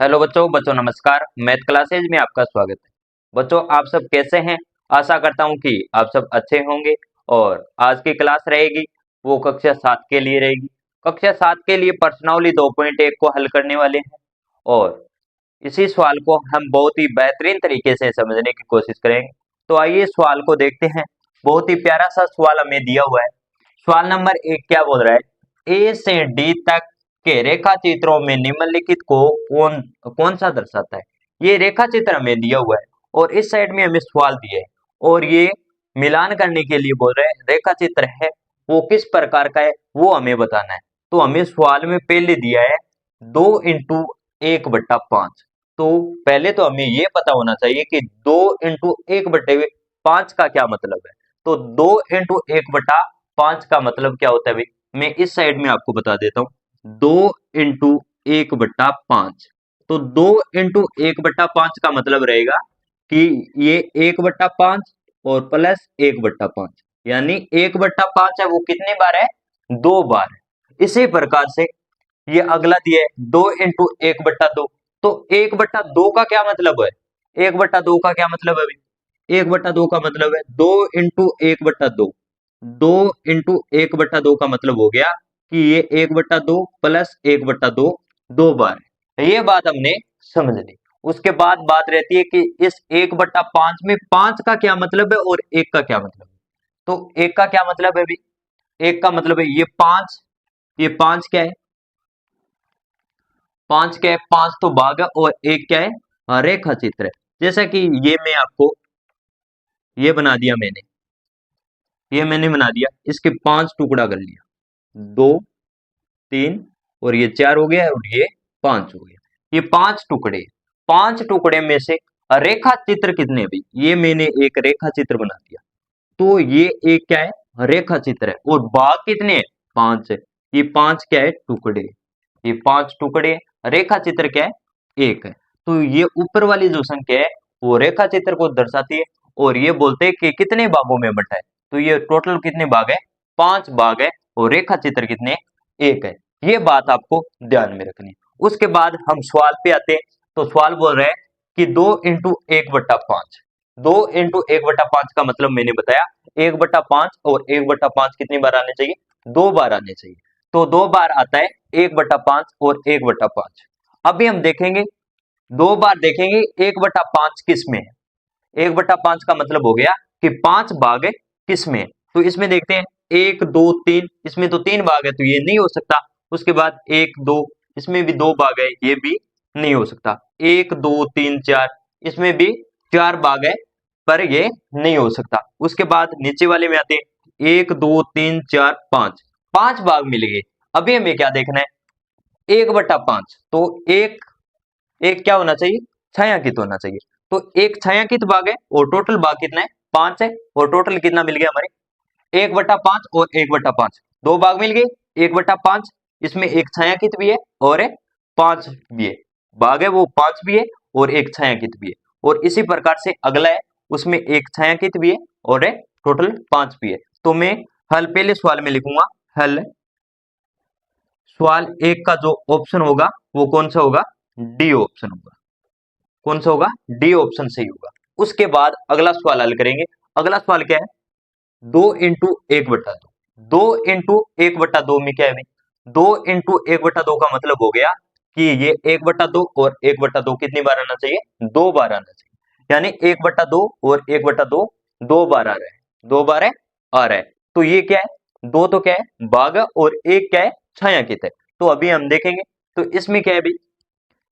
Hello बच्चों नमस्कार। Math classes में आपका स्वागत है। बच्चों आप सब कैसे हैं? आशा करता हूं कि आप सब अच्छे होंगे। और आज की क्लास रहेगी वो कक्षा 7 के लिए रहेगी। कक्षा 7 के लिए प्रश्नावली 2.1 को हल करने वाले हैं और इसी सवाल को हम बहुत ही बेहतरीन तरीके से समझने की कोशिश करेंगे। तो आइए सवाल को देखते हैं। बहुत ही प्यारा सा सवाल हमें दिया हुआ है। सवाल नंबर 1 क्या बोल रहा है? ए से डी तक के रेखा चित्रों में निम्नलिखित को कौन कौन सा दर्शाता है? ये रेखा चित्र हमें दिया हुआ है और इस साइड में हमें सवाल दिया है और ये मिलान करने के लिए बोल रहे हैं। रेखा चित्र है वो किस प्रकार का है वो हमें बताना है। तो हमें सवाल में पहले दिया है 2 × 1/5। तो पहले तो हमें ये पता होना चाहिए कि 2 × 1/5 का क्या मतलब है। तो 2 × 1/5 का मतलब क्या होता है भाई? मैं इस साइड में आपको बता देता हूँ। 2 × 1/5। तो 2 × 1/5 का मतलब रहेगा कि ये 1/5 और प्लस 1/5, यानी 1/5 है वो कितने बार है? 2 बार है। इसी प्रकार से ये अगला दिया है 2 × 1/2। तो 1/2 का क्या मतलब है? 1/2 का क्या मतलब है भाई? 1/2 का मतलब है 2 × 1/2। 2 × 1/2 का मतलब हो गया कि ये 1/2 प्लस 1/2 दो बार है। ये बात हमने समझ ली। उसके बाद बात रहती है कि इस 1/5 में 5 का क्या मतलब है और 1 का क्या मतलब है। तो 1 का क्या मतलब है भाई? 1 का मतलब है ये 5। ये 5 क्या है? 5 क्या है? 5 तो भाग है और 1 क्या है? रेखा चित्र है। जैसा कि ये मैं आपको ये बना दिया मैंने, ये मैंने बना दिया, इसके 5 टुकड़ा कर लिया। 2 3 और ये 4 हो गया और ये 5 हो गया। ये 5 टुकड़े, 5 टुकड़े में से रेखा चित्र कितने भी? ये मैंने एक रेखा चित्र बना दिया। तो ये एक क्या है? रेखा चित्र है। और भाग कितने हैं? 5 है। ये 5 क्या है? टुकड़े। ये 5 टुकड़े। रेखा चित्र क्या है? एक है। तो ये ऊपर वाली जो संख्या है वो रेखा चित्र को दर्शाती है और ये बोलते हैं कि कितने भागों में बटा है। तो ये टोटल कितने भाग है? 5 भाग है और रेखा चित्र कितने? एक है। ये बात आपको ध्यान में रखनी है। उसके बाद हम सवाल पे आते हैं। तो सवाल बोल रहे हैं कि 2 × 1/5। 2 × 1/5 का मतलब मैंने बताया 1/5 और 1/5 कितनी बार आने चाहिए? 2 बार आने चाहिए। तो 2 बार आता है 1/5 और 1/5। अभी हम देखेंगे, 2 बार देखेंगे 1/5 किस में है। 1/5 का मतलब हो गया कि 5 भाग किस में है। तो इसमें देखते हैं 1 2 3, इसमें तो 3 भाग है तो ये नहीं हो सकता। उसके बाद 1 2, इसमें भी 2 भाग है, ये भी नहीं हो सकता। 1 2 3 4, इसमें भी 4 भाग है पर ये नहीं हो सकता। उसके बाद नीचे वाले में आते हैं 1 2 3 4 5, 5 भाग मिल गए। अभी हमें क्या देखना है? 1/5। तो एक एक क्या होना चाहिए? छायांकित होना चाहिए। तो एक छायांकित भाग है और टोटल भाग कितना है? 5 है। और टोटल कितना मिल गया हमारे? 1/5 और 1/5, दो भाग मिल गए। 1/5, इसमें एक छायांकित भी है और 5 भी है। भाग है वो 5 भी है और एक छायांकित भी है। और इसी प्रकार से अगला है, उसमें एक छायांकित भी है और टोटल 5 भी है। तो मैं हल पहले सवाल में लिखूंगा। हल सवाल 1 का जो ऑप्शन होगा वो कौन सा होगा? डी ऑप्शन होगा। कौन सा होगा? डी ऑप्शन सही होगा। उसके बाद अगला सवाल हल करेंगे। अगला सवाल क्या है? 2 × 1/2। 2 × 1/2 में क्या है भाई? 2 × 1/2 का मतलब हो गया कि ये 1/2 और 1/2 कितनी बार आना चाहिए? 2 बार आना चाहिए। यानी 1/2 और 1/2 2 बार आ रहा है। 2 बार है आ रहा है। तो ये क्या है? 2 तो क्या है? भाग और 1 क्या है? छायांकित है। तो अभी हम देखेंगे। तो इसमें क्या है भाई?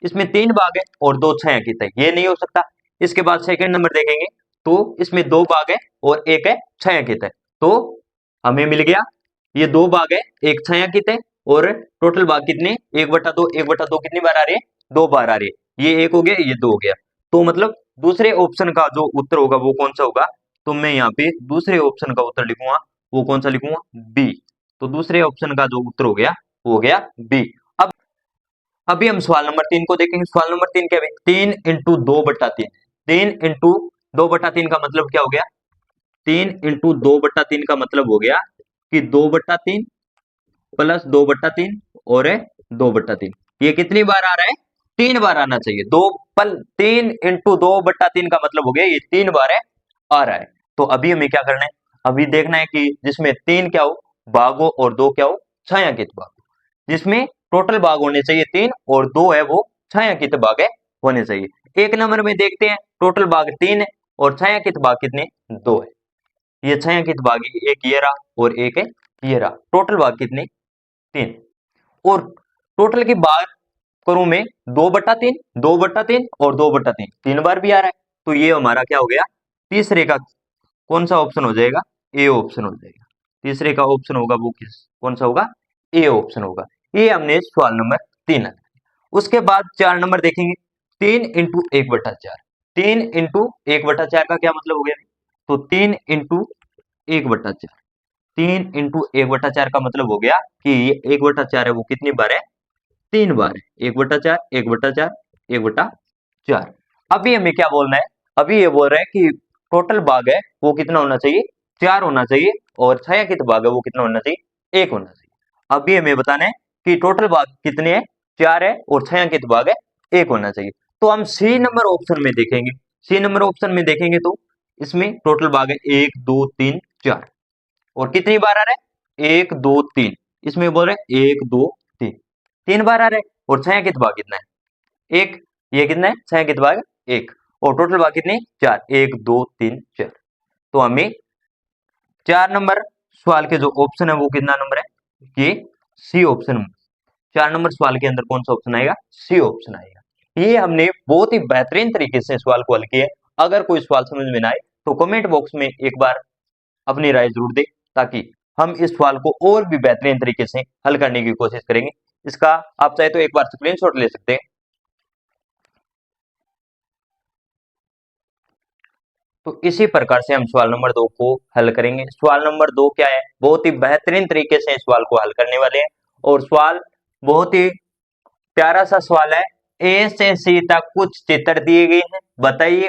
इसमें 3 भाग है और 2 छायांकित है, ये नहीं हो सकता। इसके बाद सेकंड नंबर देखेंगे तो इसमें 2 भाग है और 1 है छायांकित है। तो हमें मिल गया ये 2 भाग है, 1 छायांकित है और टोटल भाग कितने? 1/2। 1/2 कितनी बार आ रही है? 2 बार आ रही है। ये 1 हो गया, ये 2 हो गया। तो मतलब दूसरे ऑप्शन का जो उत्तर होगा वो कौन सा होगा? तो मैं यहाँ पे दूसरे ऑप्शन का उत्तर लिखूंगा। वो कौन सा लिखूंगा? बी। तो दूसरे ऑप्शन का जो उत्तर हो गया वो हो गया बी। अब अभी हम सवाल नंबर 3 को देखेंगे। सवाल नंबर 3 क्या है? 3 × 2/3। 3 × 2/3 का मतलब क्या हो गया? 3 × 2/3 का मतलब हो गया कि 2/3 प्लस 2/3 और 2/3। ये कितनी बार आ रहा है? 3 बार आना चाहिए। 3 इंटू 2/3 का मतलब हो गया ये 3 बार है आ रहा है। तो अभी हमें क्या करना है, अभी देखना है कि जिसमें 3 क्या हो भाग हो और 2 क्या हो छायांकित भाग हो। जिसमें टोटल भाग होने चाहिए 3 और 2 है वो छायांकित भाग है होने चाहिए। एक नंबर में देखते हैं टोटल भाग 3 है और छायांकित भाग कितने 2 है। ये छायांकित भाग एक ये रहा और एक है ये रहा। टोटल भाग कितने 3 और टोटल की बात करूं मैं 2/3 2/3 और 2/3 3 बार भी आ रहा है। तो ये हमारा क्या हो गया तीसरे का कौन सा ऑप्शन हो जाएगा ए ऑप्शन हो जाएगा। तीसरे का ऑप्शन होगा वो कौन सा होगा ए ऑप्शन होगा। ये हमने सवाल नंबर 3। उसके बाद 4 नंबर देखेंगे 3 इंटू 1/4। 3 इंटू 1/4 का क्या मतलब हो गया तो 3 इंटू 1/4 3 इंटू 1/4 का मतलब हो गया कि ये 1/4 है वो कितनी बार है 3 बार है 1/4 1/4 1/4। अभी हमें क्या बोलना है, अभी ये बोल रहा है कि टोटल भाग है वो कितना होना चाहिए 4 होना चाहिए और छायांकित भाग है वो कितना होना चाहिए 1 होना चाहिए। अभी हमें बताना है कि टोटल भाग कितने हैं 4 है और छायांकित भाग है 1 होना चाहिए। तो हम सी नंबर ऑप्शन में देखेंगे। सी नंबर ऑप्शन में देखेंगे तो इसमें टोटल भाग है 1 2 3 4 और कितनी बार आ रहा है 1 2 3। इसमें बोल रहे हैं 1 2 3 3 बार आ रहे हैं और छायांकित भाग कितना है 1। ये कितना है छायांकित भाग 1 और टोटल भाग कितने 4 1 2 3 4। तो हमें 4 नंबर सवाल के जो ऑप्शन है वो कितना नंबर है ये सी ऑप्शन। 4 नंबर सवाल के अंदर कौन सा ऑप्शन आएगा सी ऑप्शन आएगा। ये हमने बहुत ही बेहतरीन तरीके से सवाल को हल किया। अगर कोई सवाल समझ में ना आए तो कमेंट बॉक्स में एक बार अपनी राय जरूर दे ताकि हम इस सवाल को और भी बेहतरीन तरीके से हल करने की कोशिश करेंगे। इसका आप चाहे तो एक बार स्क्रीनशॉट ले सकते हैं। तो इसी प्रकार से हम सवाल नंबर 2 को हल करेंगे। सवाल नंबर 2 क्या है बहुत ही बेहतरीन तरीके से इस सवाल को हल करने वाले हैं और सवाल बहुत ही प्यारा सा सवाल है। ए से सी तक कुछ चित्र दिए गए हैं बताइए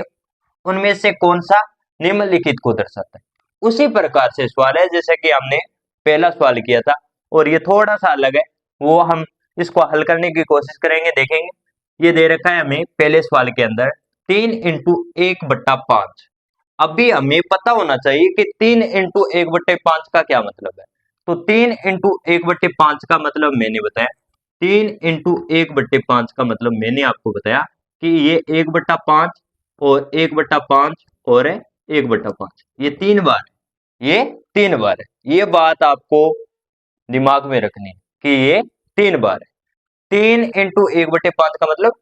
उनमें से कौन सा निम्नलिखित को दर्शाता है। उसी प्रकार से सवाल है जैसे कि हमने पहला सवाल किया था और ये थोड़ा सा अलग है वो हम इसको हल करने की कोशिश करेंगे देखेंगे। ये दे रखा है हमें पहले सवाल के अंदर 3 इंटू 1/5। अभी हमें पता होना चाहिए कि 3 इंटू 1/5 का क्या मतलब है। तो 3 इंटू 1/5 का मतलब मैंने बताया 3 इंटू 1/5 का मतलब मैंने आपको बताया कि ये 1/5 और 1/5 और 1/5 ये 3 बार ये 3 बार है। ये बात आपको दिमाग में रखनी है कि ये 3 बार है। 3 इंटू 1/5 का मतलब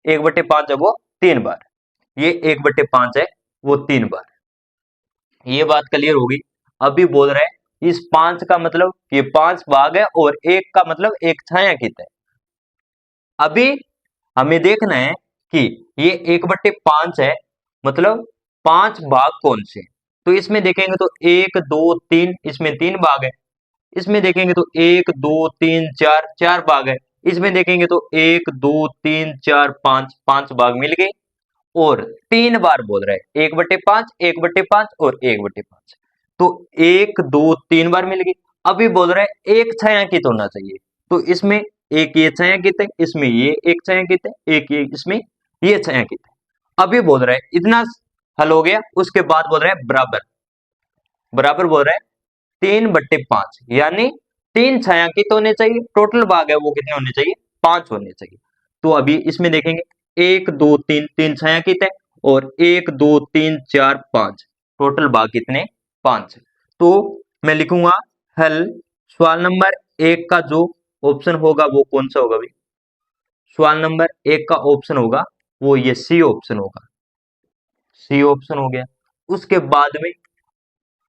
1/5 है वो 3 बार। ये 1/5 है वो 3 बार। ये बात क्लियर होगी। अभी बोल रहे हैं इस 5 का मतलब ये 5 भाग है और 1 का मतलब एक छायांकित है। अभी हमें देखना है कि ये 1/5 है मतलब 5 भाग कौन से। तो इसमें देखेंगे तो 1 2 3 इसमें 3 भाग है। इसमें देखेंगे तो 1 2 3 4 4 भाग है। इसमें देखेंगे तो 1 2 3 4 5 5 भाग मिल गए और 3 बार बोल रहा है 1/5 1/5 और 1/5। तो 1 2 3 बार मिल गई। अभी बोल रहा है एक छायांकित होना चाहिए। तो इसमें एक ये छायांकित है इसमें ये एक छायांकित है एक ये इसमें ये छायांकित है। अभी बोल रहा है इतना हल हो गया। उसके बाद बोल रहा है बराबर बराबर बोल रहा है 3/5 यानी 3 छायांकित होने चाहिए। टोटल भाग है वो कितने होने चाहिए 5 होने चाहिए। तो अभी इसमें देखेंगे 1 2 3 3 छायांकित है और 1 2 3 4 5 टोटल भाग कितने 5 है। तो मैं लिखूंगा हल सवाल नंबर 1 का जो ऑप्शन होगा वो कौन सा होगा भाई। सवाल नंबर 1 का ऑप्शन होगा वो ये सी ऑप्शन होगा। सी ऑप्शन हो गया। उसके बाद में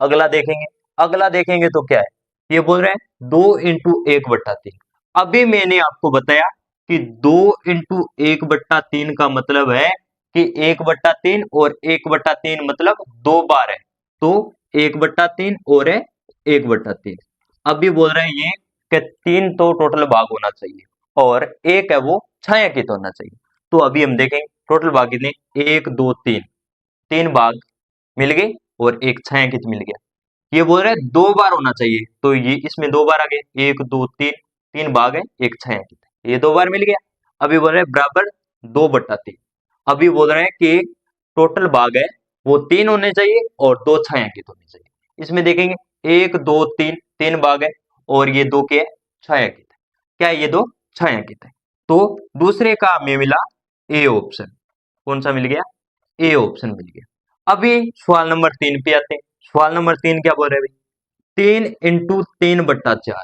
अगला देखेंगे। अगला देखेंगे तो क्या है ये बोल रहे हैं 2 इंटू 1/3। अभी मैंने आपको बताया कि 2 इंटू 1/3 का मतलब है कि 1/3 और 1/3 मतलब 2 बार है। तो 1/3 और 1/3। अभी बोल रहे हैं ये कि 3 तो टोटल भाग होना चाहिए और एक है वो छायांकित होना चाहिए। तो अभी हम देखेंगे टोटल भाग कितने 1 2 3 3 भाग मिल गए और एक छायांकित मिल गया। ये बोल रहे हैं 2 बार होना चाहिए तो ये इसमें 2 बार आ गए 1 2 3 3 भाग है एक छायांकित है ये 2 बार मिल गया। अभी बोल रहे हैं बराबर 2/3। अभी बोल रहे हैं कि टोटल भाग है वो 3 होने चाहिए और 2 छायांकित होने चाहिए। इसमें देखेंगे 1 2 3, 3 भाग है और ये 2 क्या है, छायांकित है। क्या है, ये 2 छायांकित है। तो दूसरे का हमें मिला ए ऑप्शन। कौन सा मिल गया, ए ऑप्शन मिल गया। अभी सवाल नंबर 3 पे आते हैं। सवाल नंबर 3 क्या बोल रहे हैं भाई, 3 इंटू 3/4,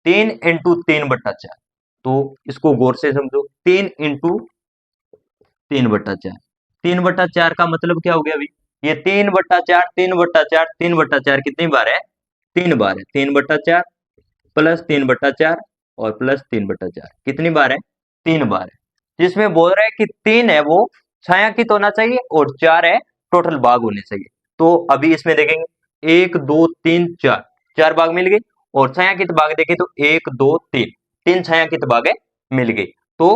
3 इंटू 3/4। तो इसको गौर से समझो, 3 इंटू 3/4, 3/4 का मतलब क्या हो गया अभी, ये 3/4, 3/4, 3/4 कितनी बार है, 3 बार है। 3/4 प्लस 3/4 और प्लस 3/4 कितनी बार है, 3 बार है। जिसमें बोल रहा है कि 3 है वो छायांकित होना चाहिए और 4 है टोटल भाग होने चाहिए। तो अभी इसमें देखेंगे 1 2 3 4, 4 भाग मिल गए और छायांकित भाग देखें तो 1 2 3, 3 छायांकित भाग है मिल गई। तो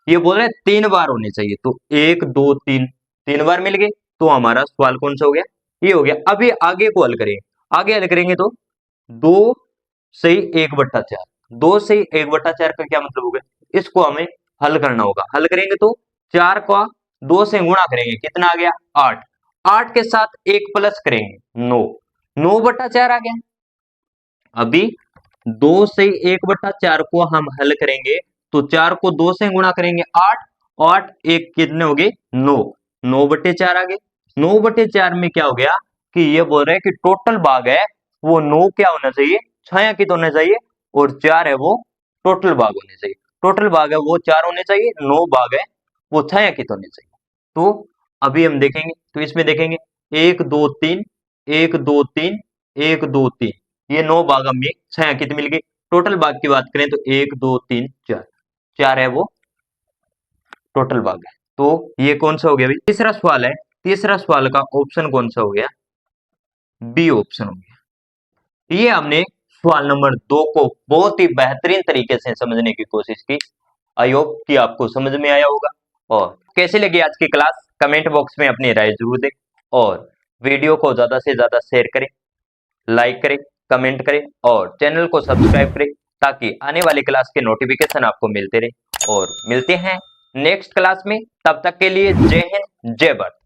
ये बोल रहे हैं 3 बार होने चाहिए, तो 1 2 3, 3 बार मिल गए। तो हमारा सवाल कौन सा हो गया, ये हो गया। अभी आगे को हल करेंगे, आगे हल करेंगे तो 2 सही 1/4, 2 सही 1/4 का क्या मतलब हो गया, इसको हमें हल करना होगा। हल करेंगे तो 4 का 2 से गुणा करेंगे, कितना आ गया 8, 8 के साथ 1 प्लस करेंगे 9, 9/4 आ गया। अभी 2 से 1/4 को हम हल करेंगे तो 4 को 2 से गुणा करेंगे 8, 8 1 कितने हो गए 9, 9/4 आ गए। 9/4 में क्या हो गया कि ये बोल रहे हैं कि टोटल भाग है वो 9 क्या होना चाहिए, छायांकित होना चाहिए और 4 है वो टोटल भाग होने चाहिए। टोटल भाग है वो 4 होने चाहिए, 9 भाग है वो छायांकित होने चाहिए। तो अभी हम देखेंगे तो इसमें देखेंगे 1 2 3, 1 2 3, 1 2 3, ये 9 भाग हमें छायांकित मिल गए। टोटल भाग की बात करें तो 1 2 3 4, 4 है वो टोटल भाग है। तो ये कौन सा हो गया भाई, तीसरा सवाल है। तीसरा सवाल का ऑप्शन कौन सा हो गया, बी ऑप्शन हो गया। ये हमने सवाल नंबर 2 को बहुत ही बेहतरीन तरीके से समझने की कोशिश की। आई होप कि आपको समझ में आया होगा। और कैसे लगी आज की क्लास, कमेंट बॉक्स में अपनी राय जरूर दें और वीडियो को ज्यादा से ज्यादा शेयर करें, लाइक करें, कमेंट करें और चैनल को सब्सक्राइब करें ताकि आने वाली क्लास के नोटिफिकेशन आपको मिलते रहे। और मिलते हैं नेक्स्ट क्लास में, तब तक के लिए जय हिंद जय भारत।